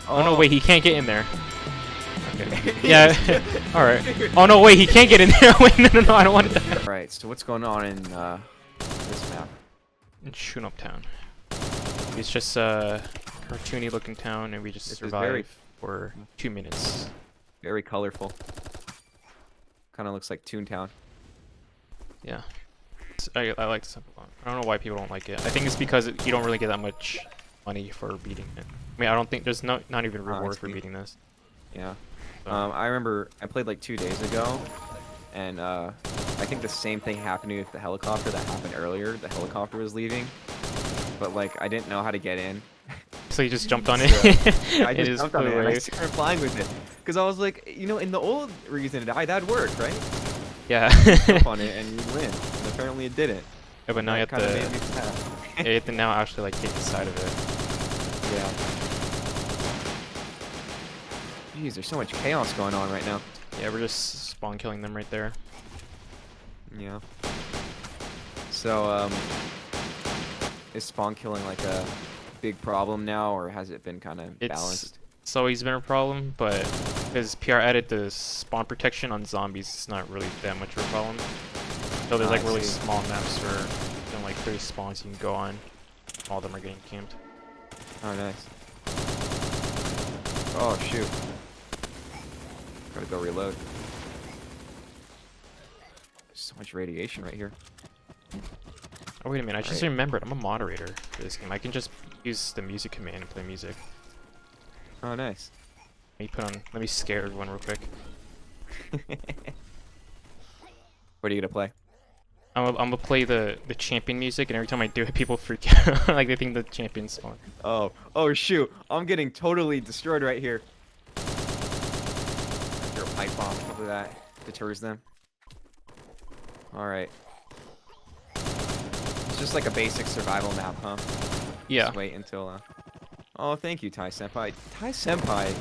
Oh no, wait, he can't get in there. Okay. Yeah. All right. Oh no, wait, he can't get in there. Wait, no, I don't want to die. All right. So what's going on in this map? In Shunop Town. It's just a cartoony looking town, and we just survive for 2 minutes. Very colorful. Kind of looks like Toontown. Yeah. I like the simple one. I don't know why people don't like it. I think it's because you don't really get that much money for beating it. I mean, I don't think there's not even reward for beating this. Yeah. So. I remember I played like 2 days ago, and I think the same thing happened with the helicopter that happened earlier. The helicopter was leaving, but like I didn't know how to get in. So you just jumped on it? I just jumped on it and I started flying with it. Because I was like, you know, in the old reason that worked, right? Yeah. Jump on it and you win. And apparently it didn't. Yeah, but now you have to, made me sad. you have to now actually like get inside of it. Yeah. Jeez, there's so much chaos going on right now. Yeah, we're just spawn killing them right there. Yeah. So, is spawn killing like a big problem now, or has it been kind of balanced? It's always been a problem, but because PR added the spawn protection on zombies, it's not really that much of a problem. So there's like really small maps where there's like 30 spawns you can go on. All of them are getting camped. Oh, nice. Oh, shoot. Gotta go reload. There's so much radiation right here. Oh, wait a minute. I just remembered. I'm a moderator for this game. I can just use the music command and play music. Oh, nice. Let me scare everyone real quick. What are you gonna play? I'm gonna play the champion music, and every time I do it, people freak out. Like they think the champion's spawn. Oh shoot! I'm getting totally destroyed right here. Throw a pipe bomb. Hopefully that deters them. All right. It's just like a basic survival map, huh? Yeah. Just wait until. Oh, thank you, Tai Senpai. Tai Senpai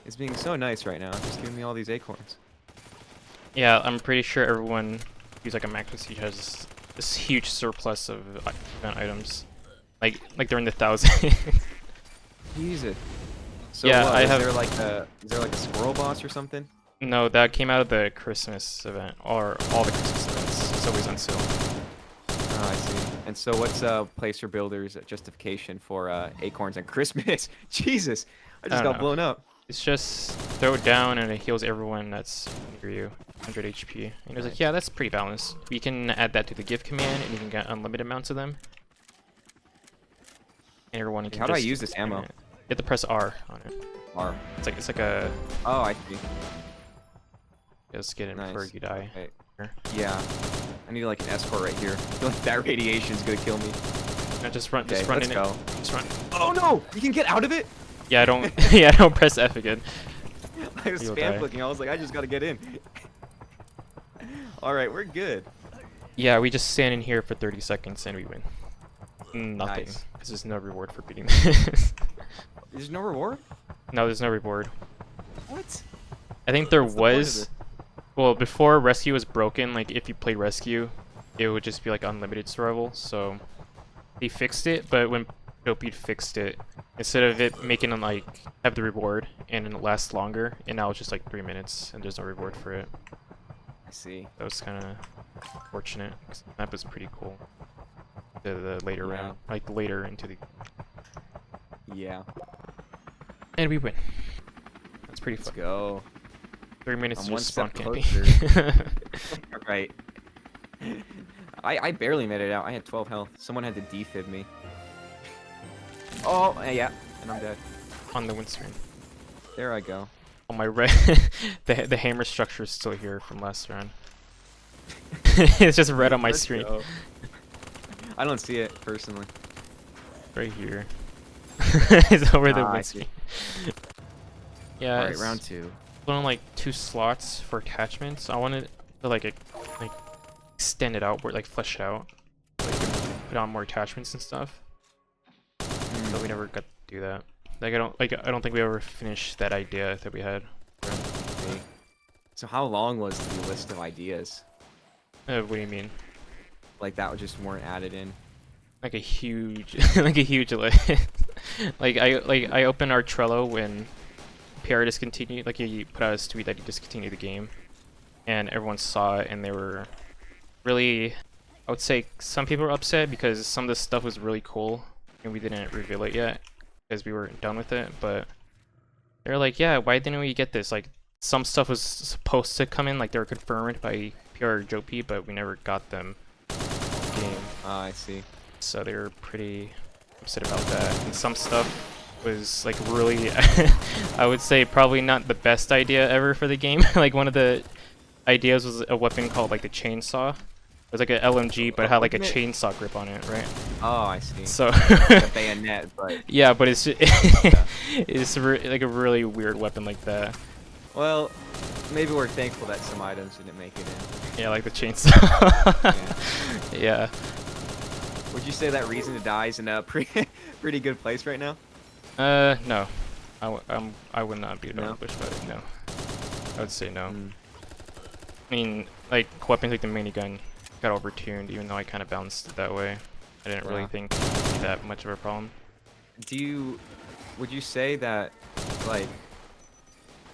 is being so nice right now, just giving me all these acorns. Yeah, I'm pretty sure everyone who's like a Max Siege has this huge surplus of event items, like they're in the thousands. Jesus. So yeah, what, I is have. there like a squirrel boss or something? No, that came out of the Christmas event, or all the Christmas events. It's always on sale. Oh, I see. And so what's Placer Builder's justification for acorns on Christmas? Jesus, I just got blown up. It's just throw it down and it heals everyone that's near you, 100 HP. And he was like, yeah, that's pretty balanced. You can add that to the give command, and you can get unlimited amounts of them. And everyone can. How do I use this ammo? You have to press R on it. R. It's like a. Oh, I see. Just get in before you die. Okay. Yeah. I need like an escort right here. I feel like that radiation's gonna kill me. No, just run. Okay, just run let's in go. it. Just run. Oh no! You can get out of it? Yeah, don't. Yeah, don't press F again. I was spam clicking. I was like, I just gotta get in. All right, we're good. Yeah, we just stand in here for 30 seconds and we win. Nothing, Nice. because there's no reward for beating this. There's no reward? No, there's no reward. What? I think there What's the point of was. it? Well, before Rescue was broken, like if you played Rescue, it would just be like unlimited survival. So they fixed it, but when Turpi fixed it, instead of it making them like have the reward and it lasts longer, and now it's just like 3 minutes and there's no reward for it. I see. That was kind of fortunate because the map was pretty cool. The later round, like later into the. Yeah. And we win. That's pretty fun. Let's go. 3 minutes I'm of just spawn camping. Right. I barely made it out. I had 12 health. Someone had to defib me. Oh, yeah. And I'm dead. On the windscreen. There I go. Oh, my red. the hammer structure is still here from last round. It's just red on my screen. Go. I don't see it personally. Right here. It's over the windscreen. Yeah. Alright, round 2. On like 2 slots for attachments. I wanted to like extend it out, or like flesh it out, like put on more attachments and stuff. But we never got to do that. Like I don't think we ever finished that idea that we had. Okay. So how long was the list of ideas? What do you mean? Like that just weren't added in? Like a huge, like a huge list. I opened our Trello when PR discontinued. Like he put out his tweet that he discontinued the game, and everyone saw it, and they were really, I would say some people were upset because some of this stuff was really cool, and we didn't reveal it yet because we weren't done with it. But they're like, yeah, why didn't we get this? Like some stuff was supposed to come in, like they were confirmed by PR or Jopi, but we never got them. Game. I see. So they were pretty upset about that. And some stuff was like really, I would say probably not the best idea ever for the game. Like one of the ideas was a weapon called like the chainsaw. It was like an LMG, but it had like a chainsaw grip on it, right? Oh, I see. So like a bayonet, but yeah, but it's it's like a really weird weapon like that. well, maybe we're thankful that some items didn't make it in. Yeah, like the chainsaw. Yeah. Would you say that Reason to Die is in a pretty good place right now? No. I would not be a No? push fighter, no. I would say no. Mm. I mean, like, weapons like the minigun got overtuned, even though I kind of balanced it that way. I didn't really Yeah. think it would be that much of a problem. Would you say that, like,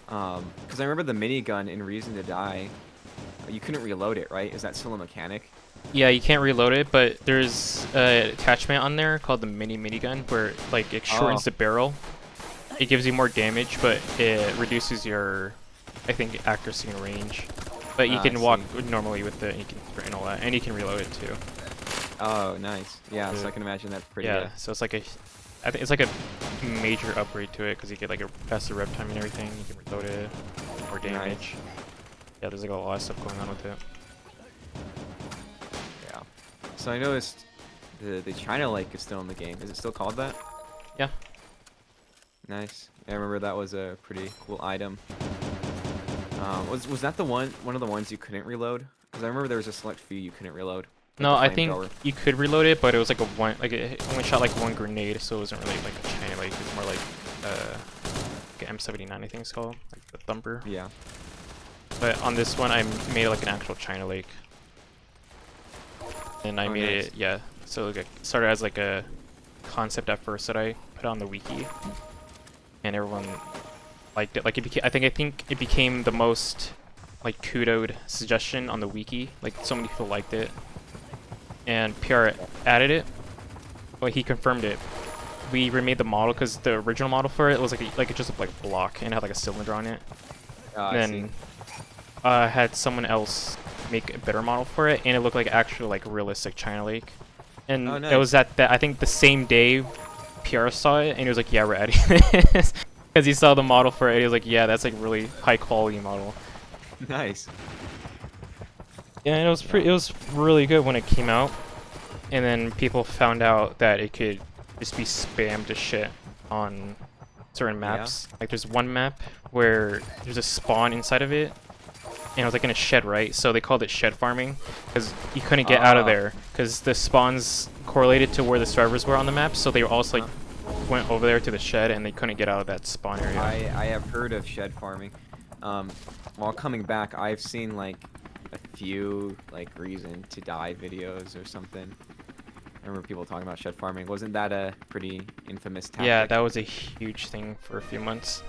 because I remember the minigun in Reason to Die, you couldn't reload it, right? Is that still a mechanic? Yeah, you can't reload it, but there's an attachment on there called the minigun, where, like, it shortens the barrel. It gives you more damage, but it reduces your, I think, accuracy and range. But you can walk normally with it, and you can sprint and all that, and you can reload it too. Oh, nice. Yeah, so I can imagine that's pretty Yeah, good. so it's like I think it's like a major upgrade to it because you get like a faster rev time and everything. You can reload it, more damage. Yeah, there's like a lot of stuff going on with it. Yeah. So I noticed the China Lake is still in the game. Is it still called that? Yeah. Nice. I remember that was a pretty cool item. Was that the one of the ones you couldn't reload? Because I remember there was a select few you couldn't reload. Like No, the I think flamethrower. you could reload it, but it was like it only shot like one grenade, so it wasn't really like a China Lake. It was more like an M79, I think it's called, like the Thumper. Yeah. But on this one, I made it like an actual China Lake, and I made nice. it, yeah. So like, it started as like a concept at first that I put on the wiki, and everyone liked it. Like I think it became the most like kudoed suggestion on the wiki. Like so many people liked it, and PR added it. Well, he confirmed it. We remade the model because the original model for it was like just a like block and it had like a cylinder on it. Then had someone else make a better model for it, and it looked like actual like realistic China Lake. And Oh, nice. it was that I think the same day PR saw it, and he was like, "Yeah, we're adding this," because he saw the model for it. He was like, "Yeah, that's like really high quality model." Nice. Yeah, and it was really good when it came out, and then people found out that it could just be spammed to shit on certain maps. Like there's one map where there's a spawn inside of it, and it was like in a shed, right? So they called it shed farming because you couldn't get out of there because the spawns correlated to where the servers were on the map. So they also like went over there to the shed and they couldn't get out of that spawn area. I have heard of shed farming. While coming back, I've seen like a few like Reason to Die videos or something. I remember people talking about shed farming. Wasn't that a pretty infamous tactic? Yeah, that was a huge thing for a few months.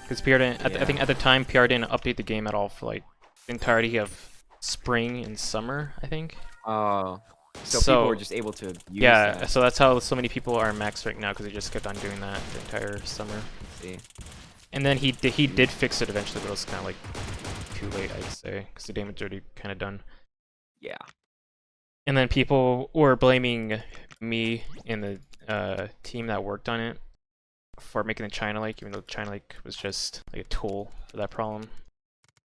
Because PR didn't, I think at the time, PR didn't update the game at all for like the entirety of spring and summer, I think. Oh, so people were just able to use that. So that's how so many people are maxed right now because they just kept on doing that the entire summer. See. And then he did fix it eventually, but it was kind of like too late, I'd say, because the damage already kind of done. Yeah. And then people were blaming me and the team that worked on it for making the China Lake, even though China Lake was just like a tool for that problem.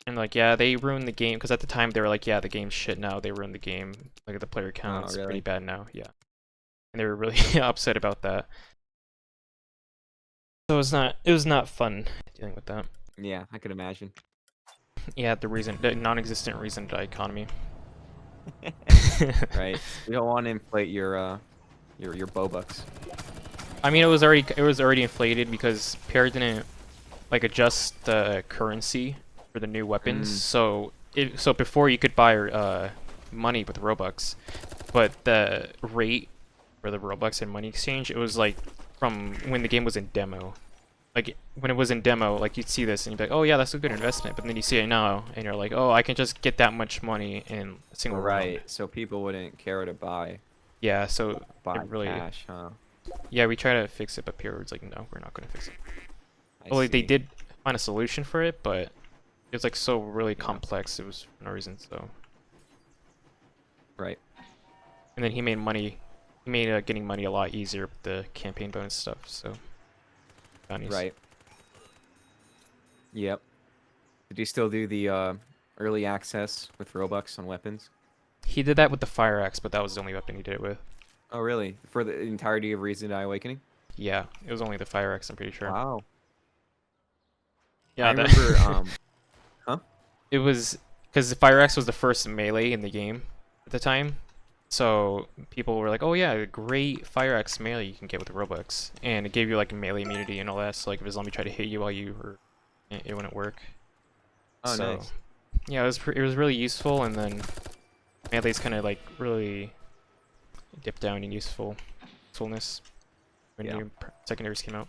And like, yeah, they ruined the game, because at the time they were like, yeah, the game's shit now, they ruined the game. Like the player count's pretty bad now, yeah. And they were really upset about that. So it was not fun dealing with that. Yeah, I could imagine. Yeah, the non-existent reason to die economy. Right. You don't want to inflate your Bobucks. I mean, it was already inflated because PR didn't like adjust the currency for the new weapons. So before you could buy money with Robux, but the rate for the Roblox and money exchange. It was like from when the game was in demo. Like when it was in demo, like you'd see this and you'd be like, oh yeah, that's a good investment. But then you see it now and you're like, oh, I can just get that much money in a single round. Right. So people wouldn't care to buy Yeah, so it really, cash, huh? yeah, we try to fix it, but Pierre was like, no, we're not gonna fix it. I Well, like, they see. did find a solution for it, but it was like so really complex. It was for no reason. So, Right. and then he made money. He made getting money a lot easier with the campaign bonus stuff. So, bounties. Right. Yep. Did you still do the early access with Robux on weapons? He did that with the fire axe, but that was the only weapon he did it with. Oh, really? For the entirety of Reason to Die Awakening? Yeah, it was only the fire axe. I'm pretty sure. Wow. Yeah, I remember. Huh? It was because the fire axe was the first melee in the game at the time. So people were like, "Oh yeah, a great fire axe melee you can get with Robux," and it gave you like melee immunity and all that. So like if a zombie tried to hit you while you were, it wouldn't work. Oh, So, nice. yeah, it was really useful, and then melee's kind of like really dipped down in usefulness when Yeah. new secondaries came out.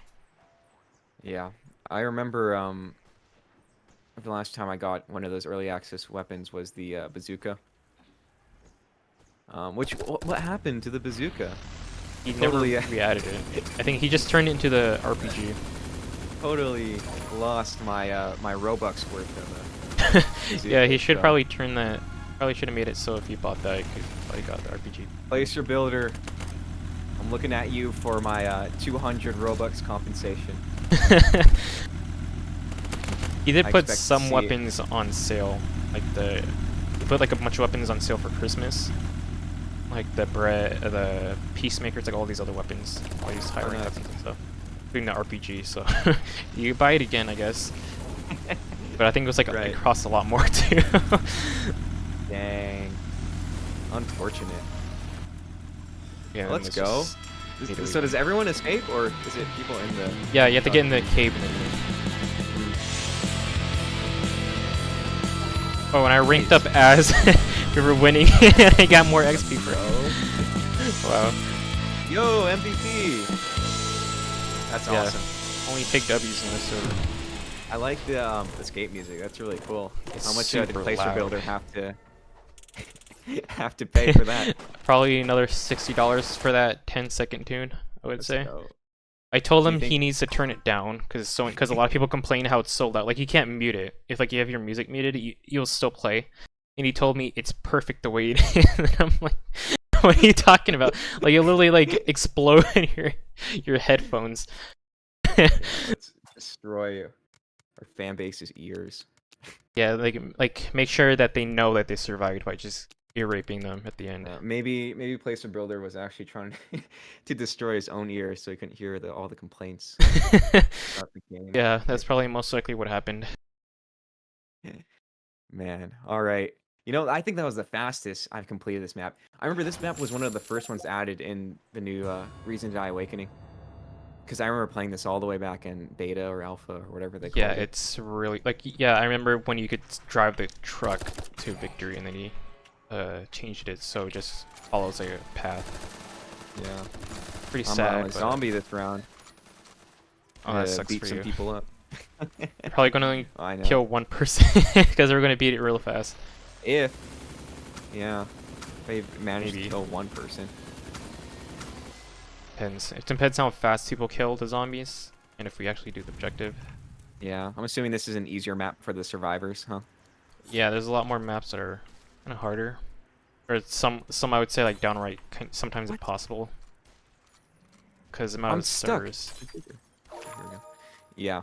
Yeah. I remember. The last time I got one of those early access weapons was the bazooka. What happened to the bazooka? He Totally, never re-added it. I think he just turned it into the RPG. Totally lost my my Robux worth of Yeah, he should so. probably turn that. Probably should have made it so if you bought that, you could probably got the RPG. Placer builder. I'm looking at you for my 200 Robux compensation. He did I put expect to some see it. weapons on sale, like he put like a bunch of weapons on sale for Christmas, like the peacemakers, like all these other weapons, all these high rank nice. weapons and stuff, including the RPG. So you buy it again, I guess. But I think it was like Right. it costs a lot more too. Dang. Unfortunate. Yeah, and Let's it's go. just- So does everyone escape, or is it people in the? Yeah, you have to get in the cave and then. Oh, and I ranked up as we were winning, and I got more XP for it. Wow. Yo, MVP. That's Yeah. awesome. Only take W's in this server. I like the escape music. That's really cool. It's How much did super Placer loud. Builder have to have to pay for that? Probably another $60 for that 10-second tune, I would Let's say. go. I told Do you him he think- needs to turn it down because a lot of people complain how it's so loud. Like you can't mute it. If like you have your music muted, you'll still play. And he told me it's perfect the way it is. And I'm like, what are you talking about? Like it literally like explode in your headphones. Let's destroy our fan base's ears. Yeah, like make sure that they know that they survived by just ear raping them at the end. Maybe Placer Builder was actually trying to destroy his own ears so he couldn't hear all the complaints about the game. Yeah, that's probably most likely what happened. Man, all right. You know, I think that was the fastest I've completed this map. I remember this map was one of the first ones added in the new Reason to Die Awakening. Because I remember playing this all the way back in beta or alpha or whatever they called Yeah, it. it's really like I remember when you could drive the truck to victory, and then he changed it so it just follows like a path. Yeah. Pretty I'm sad. on a but- zombie this round. Oh, that sucks beat for some you. people up. You're probably gonna I know. kill one person because we're gonna beat it real fast. If, yeah, they managed Maybe. to kill one person. Depends. It depends how fast people kill the zombies, and if we actually do the objective. Yeah, I'm assuming this is an easier map for the survivors, huh? Yeah, there's a lot more maps that are kind of harder, or some I would say like downright sometimes impossible. Because the amount I'm of stuck. servers. Here we go. Yeah.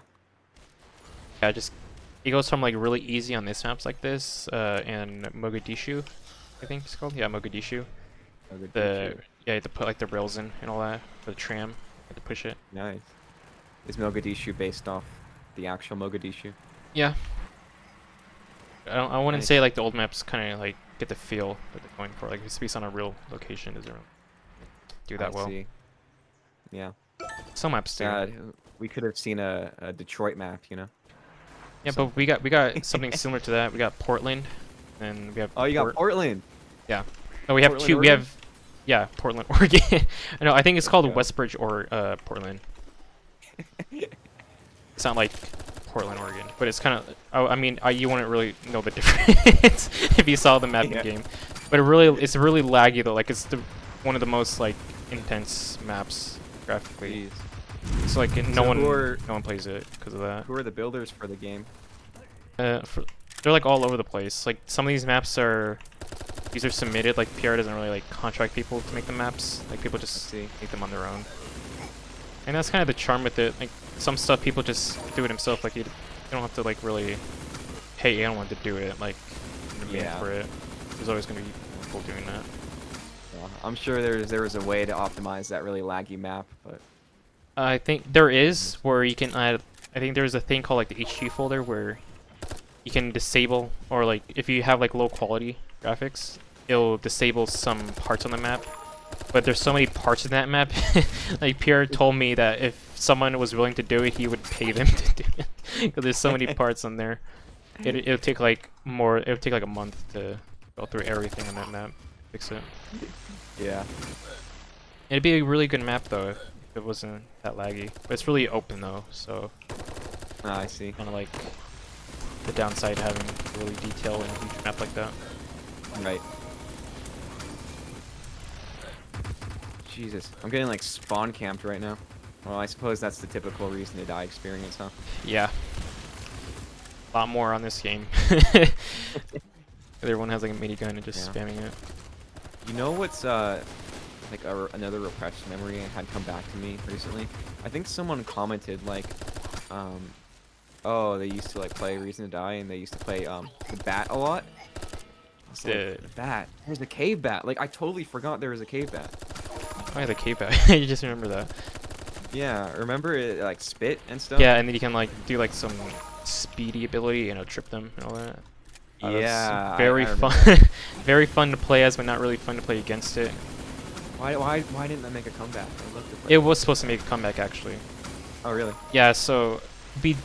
Yeah, it goes from like really easy on these maps like this, and Mogadishu, I think it's called. Yeah, Mogadishu. Yeah, you have to put like the rails in and all that for the tram. You have to push it. Nice. Is Mogadishu based off the actual Mogadishu? Yeah. I wouldn't Nice. say like the old maps kind of like get the feel that they're going for. Like it's based on a real location, doesn't really do that I well. see. Yeah. Some maps do. Sad. We could have seen a Detroit map, you know? Yeah, but we got something similar to that. We got Portland, and we have. Oh, you got Portland. No, we have Portland, two. We Oregon? have Yeah, Portland, Oregon. No, I think it's called Okay. Westbridge or Portland. It's not like Portland, Oregon, but it's kind of. I mean, you wouldn't really know the difference if you saw the map in Yeah. game. But it's really laggy though. Like it's one of the most like intense maps graphically. Jeez. It's like So no one plays it because of that. Who are the builders for the game? They're like all over the place. Like some of these maps are. These are submitted. Like PR doesn't really like contract people to make the maps. Like people just make them on their own. And that's kind of the charm with it. Like some stuff people just do it themselves. Like you don't have to like really pay anyone to do it. Like Yeah. for it. There's always gonna be people doing that. Yeah, I'm sure there was a way to optimize that really laggy map, but I think there is where you can add. I think there's a thing called like the HG folder where you can disable, or like if you have like low quality graphics, it'll disable some parts on the map. But there's so many parts in that map. Like Pierre told me that if someone was willing to do it, he would pay them to do it because there's so many parts on there. It'll take like more. It'll take like a month to go through everything on that map, fix it. yeah. It'd be a really good map though if it wasn't that laggy. But it's really open though, so Ah, I see. kind of like the downside having a really detailed and huge map like that. Right. Jesus, I'm getting like spawn camped right now. Well, I suppose that's the typical reason to die experience, huh? Yeah. A lot more on this game. Everyone has like a minigun and just spamming it. You know what's like another repressed memory had come back to me recently? I think someone commented like, oh, they used to like play Reason to Die and they used to play the bat a lot. I was like, the bat. There's a cave bat. Like I totally forgot there was a cave bat. Oh yeah, the K-Bat. You just remember that. Yeah, remember it like spit and stuff? Yeah, and then you can like do like some speedy ability and trip them and all that. Yeah, very I fun. remember. Very fun to play as, but not really fun to play against it. Why didn't that make a comeback? I'd love to play It was supposed to make a comeback actually. Oh really? Yeah, so we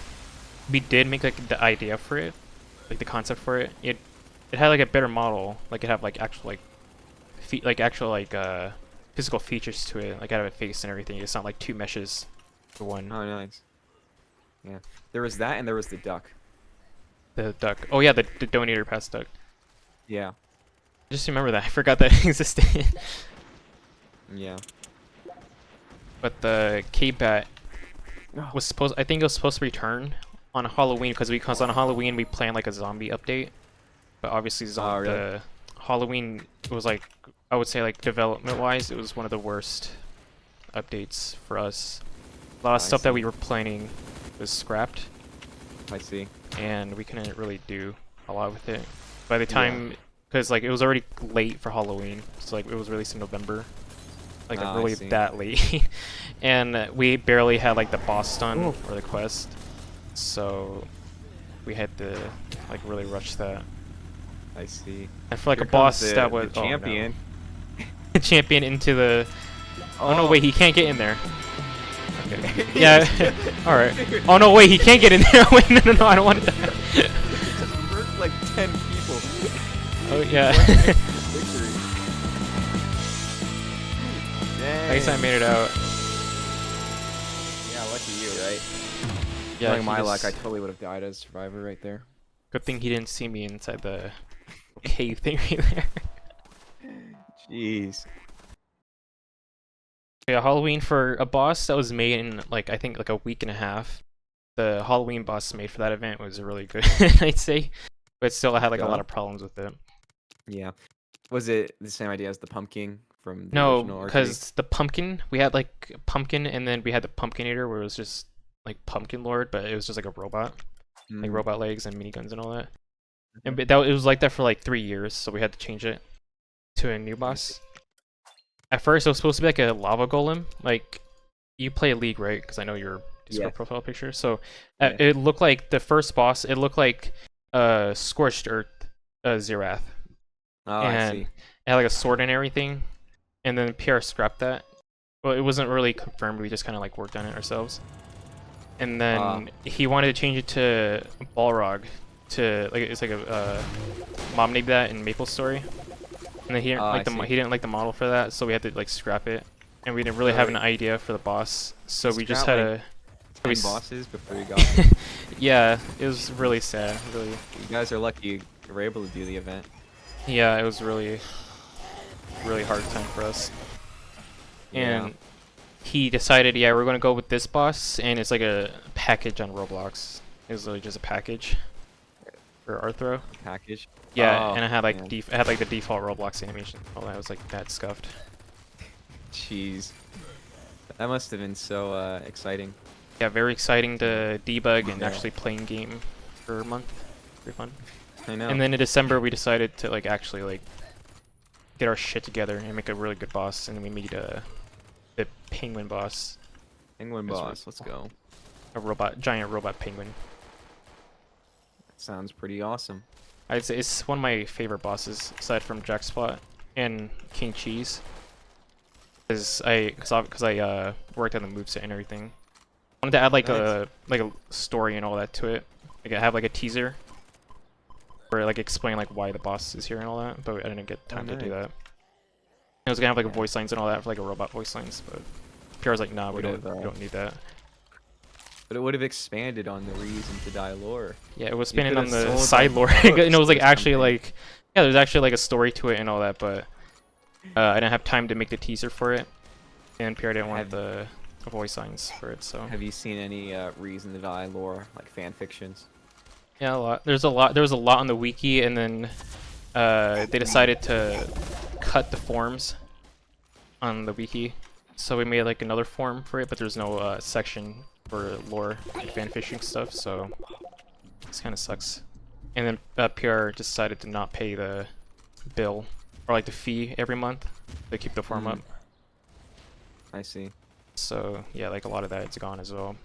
did make like the idea for it, like the concept for it. It had like a better model, like it had like actual like physical features to it, like out of a face and everything. It's not like two meshes for one. Oh nice. Yeah, there was that and there was the duck. The duck. Oh yeah, the donator pass duck. Yeah. I just remember that. I forgot that existed. Yeah. But the K-Bat Oh. was supposed. I think it was supposed to return on Halloween because on Halloween we planned like a zombie update. But obviously really? the Halloween was like, I would say like development wise, it was one of the worst updates for us. A lot of stuff that we were planning was scrapped, I see. and we couldn't really do a lot with it. By the time, because like it was already late for Halloween, so like it was released in November, like I really see. that late, and we barely had like the boss done Ooh. or the quest, so we had to like really rush that. I see. And for like Here a boss comes that the was champion. Oh, no. Champion into the. Oh no! Wait, he can't get in there. Okay. Yeah. All right. Oh no! Wait, he can't get in there. Wait, no! I don't want to die. Murked like 10 people. Oh yeah. Victory. At least I made it out. Yeah, lucky you, right? Yeah. Knowing he my luck, just- I totally would have died as survivor right there. Good thing he didn't see me inside the cave thing right there. Jeez. Yeah, Halloween for a boss that was made in like I think like a week and a half. The Halloween boss made for that event was really good, I'd say, but still I had like a lot of problems with it. Yeah. Was it the same idea as the pumpkin from the No, original R2DA? because the pumpkin, we had like pumpkin, and then we had the pumpkinator where it was just like pumpkin lord, but it was just like a robot, like robot legs and miniguns and all that. And but it was like that for like 3 years, so we had to change it to a new boss. At first, it was supposed to be like a lava golem. Like, you play League, right? Because I know your Discord profile picture. So it looked like the first boss. It looked like Scorched Earth, Zerath. Oh, and I see. it had like a sword and everything. And then PR scrapped that. Well, it wasn't really confirmed. We just kind of like worked on it ourselves. And then he wanted to change it to Balrog. To like it's like a mom named that in Maple Story. and then he didn't Oh, like I see. he didn't like the model for that, so we had to like scrap it, and we didn't really have an idea for the boss, so we just had Scrap, like, a 10 bosses before you got them. yeah, it was really sad, really. You guys are lucky you were able to do the event. Yeah, it was really hard time for us. Yeah. And he decided, yeah, we're gonna go with this boss, and it's like a package on Roblox. It was literally just a package for Arthro. Package. Yeah, Oh, and I had like man. I had like the default Roblox animation. All that was like that scuffed. Jeez. That must have been so exciting. Yeah, very exciting to debug and Yeah. actually play in game for a month. Very fun. I know. And then in December we decided to like actually like get our shit together and make a really good boss, and then we made the penguin boss, Penguin That's boss, let's go. a giant robot penguin. That sounds pretty awesome. I'd say it's one of my favorite bosses aside from Jack Spot and King Cheese. Cause I worked on the moveset and everything. I wanted to add like a story and all that to it. Like I have like a teaser where like explain like why the boss is here and all that, but I didn't get time to do nice. that. I was gonna have like a voice lines and all that for like a robot voice lines, but PR was like, nah, we Would've, don't need that. But it would have expanded on the reason to die lore. Yeah, it was You spinning on could've the sold, side like, lore, and it was like books or actually something. like, yeah, there's actually like a story to it and all that, but I didn't have time to make the teaser for it, and PR didn't want Have- the voice lines for it, so Have you seen any reason to die lore, like fan fictions? yeah, a lot. There was a lot on the wiki, and then they decided to cut the forms on the wiki, so we made like another form for it, but there's no section for lore and fan fishing stuff, so this kind of sucks. And then PR decided to not pay the bill or like the fee every month to keep the form up. I see. So yeah, like a lot of that is gone as well.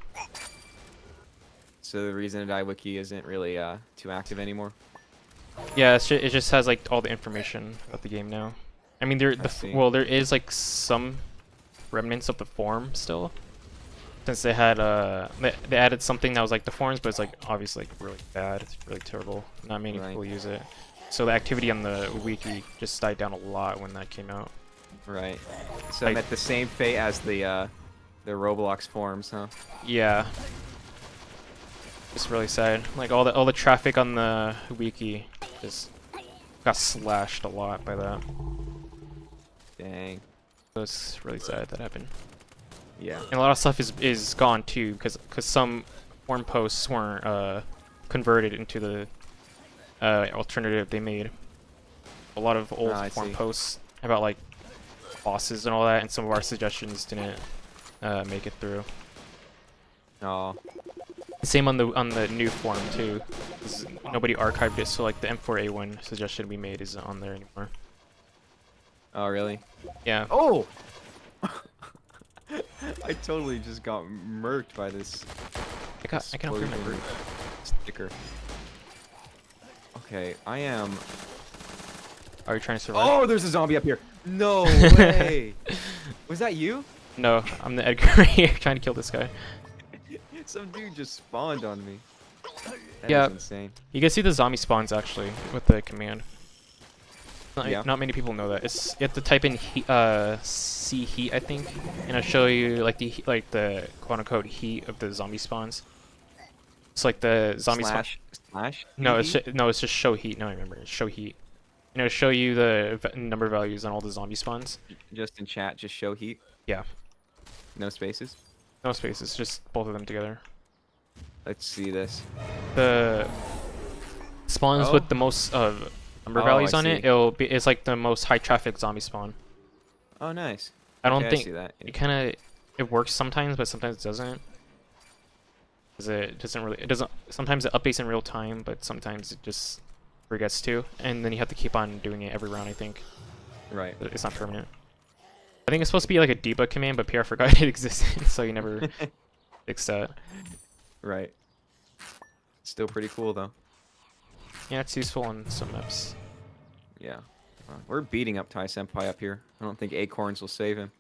So the reason to die wiki isn't really too active anymore. Yeah, it just has like all the information about the game now. I mean, there is like some remnants of the forum still, since they had they added something that was like the forums, but it's like obviously like really bad. It's really terrible. Not many people use it. So the activity on the wiki just died down a lot when that came out. Right. So I'm at the same fate as the Roblox forums, huh? Yeah. It's really sad. Like all the traffic on the wiki just got slashed a lot by that. Dang. So it's really sad that happened. Yeah. And a lot of stuff is gone too, because some forum posts weren't converted into the alternative they made. A lot of old forum posts about like bosses and all that, and some of our suggestions didn't make it through. Oh. Same on the new forum too, 'cause nobody archived it, so like the M4A1 suggestion we made isn't on there anymore. Oh, really? Yeah. Oh! I totally just got murked by this. I can open my group. Sticker. Okay, I am. Are you trying to survive? Oh, there's a zombie up here. No way. Was that you? No, I'm the Edgar right here trying to kill this guy. Some dude just spawned on me. That Yeah. is insane. You can see the zombie spawns actually with the command. Yeah. Not many people know that. It's you have to type in heat, C heat, I think, and it'll show you like the quote unquote heat of the zombie spawns. It's like the zombie slash. No, it's just show heat. No, I remember. It's show heat. And it'll show you the number values on all the zombie spawns. Just in chat, just show heat. Yeah. No spaces. No spaces, just both of them together. Let's see this. The spawns with the most number values on it, it's like the most high traffic zombie spawn. Oh, nice. I don't Okay, think I see that. it works sometimes, but sometimes it doesn't. 'Cause it doesn't. Sometimes it updates in real time, but sometimes it just forgets to, and then you have to keep on doing it every round. I think. Right. It's not permanent. I think it's supposed to be like a debug command, but PR forgot it existed, so you never fixed that. Right. Still pretty cool though. Yeah, it's useful on some maps. Yeah. We're beating up Tai Senpai up here. I don't think Acorns will save him.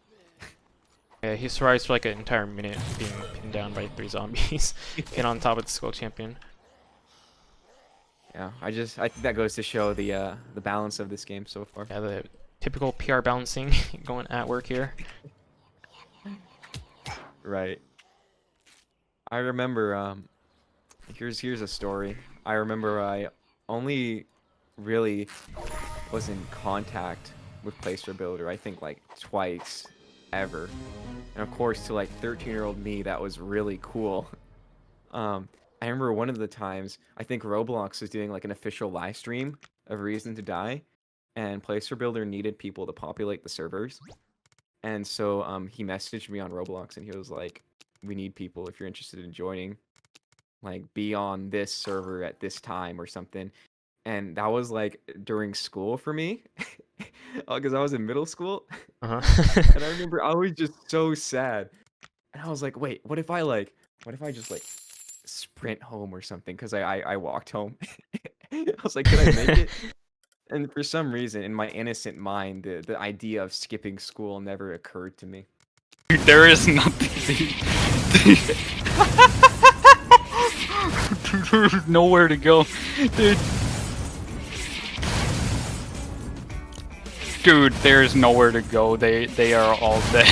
Yeah, he survives for like an entire minute being pinned down by 3 zombies and on top of the skull champion. Yeah, I think that goes to show the balance of this game so far. Yeah, the typical PR balancing going at work here. Right. I remember here's a story. I remember I only really was in contact with Placer Builder, I think like twice ever. And of course to like 13-year-old me that was really cool. I remember one of the times I think Roblox was doing like an official live stream of Reason to Die, and Placer Builder needed people to populate the servers. And so he messaged me on Roblox and he was like, "We need people if you're interested in joining. Like be on this server at this time or something." And that was like during school for me, because I was in middle school. Uh-huh. And I remember I was just so sad. And I was like, wait, what if I just like sprint home or something? Because I walked home. I was like, could I make it? And for some reason, in my innocent mind, the idea of skipping school never occurred to me. Dude, there is nothing. There's nowhere to go, dude. Dude, there's nowhere to go. They are all dead.